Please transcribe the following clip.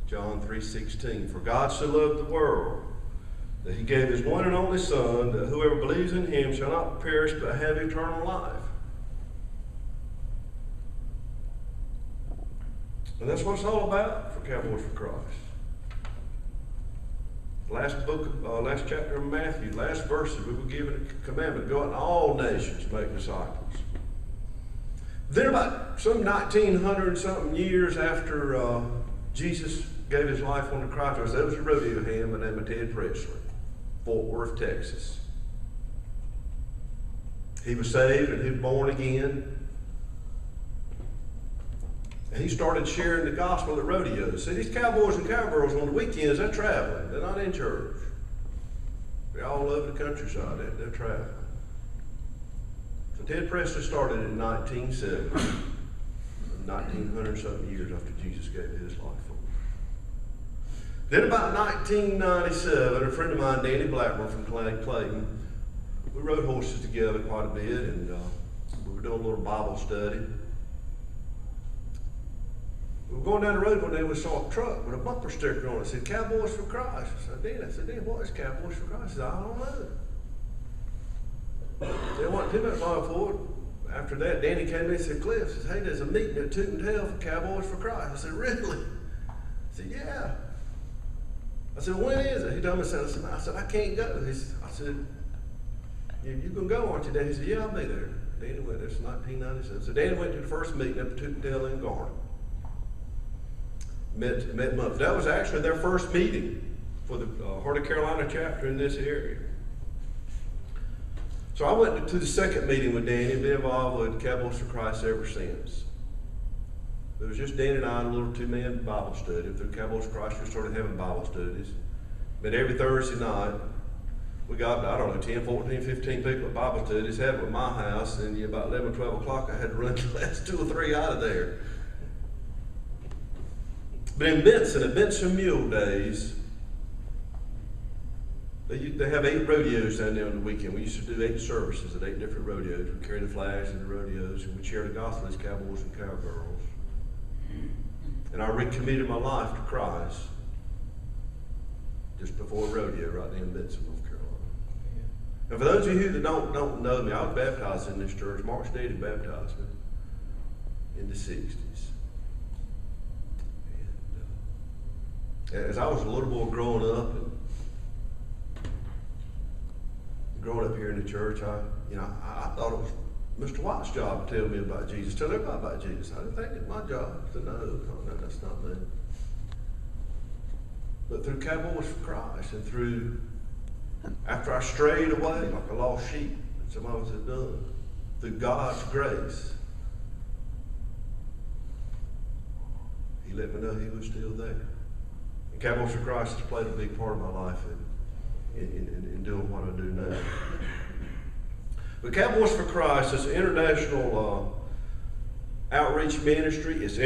John 3:16. For God so loved the world that he gave his one and only Son, that whoever believes in him shall not perish but have eternal life. And that's what it's all about for Cowboys for Christ. Last chapter of Matthew, last verses, we were given a commandment: go out in all nations, make disciples. Then about some 1900 and something years after Jesus gave his life on the cross, there was a rodeo hand by the name of Ted Presley, Fort Worth, Texas. He was saved and he was born again. And he started sharing the gospel at rodeos. See, these cowboys and cowgirls on the weekends, they're traveling. They're not in church. They're all over the countryside. They're traveling. So Ted Presley started in 1970, 1900 something years after Jesus gave his life for him. Then about 1997, a friend of mine, Danny Blackburn from Clayton, we rode horses together quite a bit, and we were doing a little Bible study. We were going down the road one day, we saw a truck with a bumper sticker on it. It said, Cowboys for Christ. I said, Dan, what is Cowboys for Christ? He said, I don't know. There wasn't too much long for it. After that, Danny came to me and said, Cliff, says, hey, there's a meeting at Toot and Tail for Cowboys for Christ. I said, really? I said, yeah. I said, when is it? He told me, I said, I can't go. I said, you going to go, aren't you, Danny? He said, yeah, I'll be there. Danny went there. It's 1997. So Danny went to the first meeting up at Toot and Tail in Garner. Met months. That was actually their first meeting for the Heart of Carolina chapter in this area. So I went to the second meeting with Danny and been involved with Cowboys for Christ ever since. It was just Danny and I in a little two-man Bible study. Through Cowboys for Christ, we started having Bible studies. But every Thursday night, we got, 10, 14, 15 people at Bible studies, had it at my house, and about 11, 12 o'clock, I had to run the last 2 or 3 out of there. But in Benson Mule days, they have 8 rodeos down there on the weekend. We used to do 8 services at 8 different rodeos. We carry the flags in the rodeos, and we share the gospel as cowboys and cowgirls. And I recommitted my life to Christ just before a rodeo right there in Benson, North Carolina. And for those of you that don't know me, I was baptized in this church. Mark's daddy baptized me in the 60s. As I was a little boy growing up here in the church, I thought it was Mr. White's job to tell me about Jesus, tell everybody about Jesus. I didn't think it was my job to know. No, that's not me. But through Cowboys for Christ and through, after I strayed away like a lost sheep, that some of us have done, through God's grace, he let me know he was still there. And Cowboys for Christ has played a big part of my life in doing what I do now. But Cowboys for Christ is an international outreach ministry. It's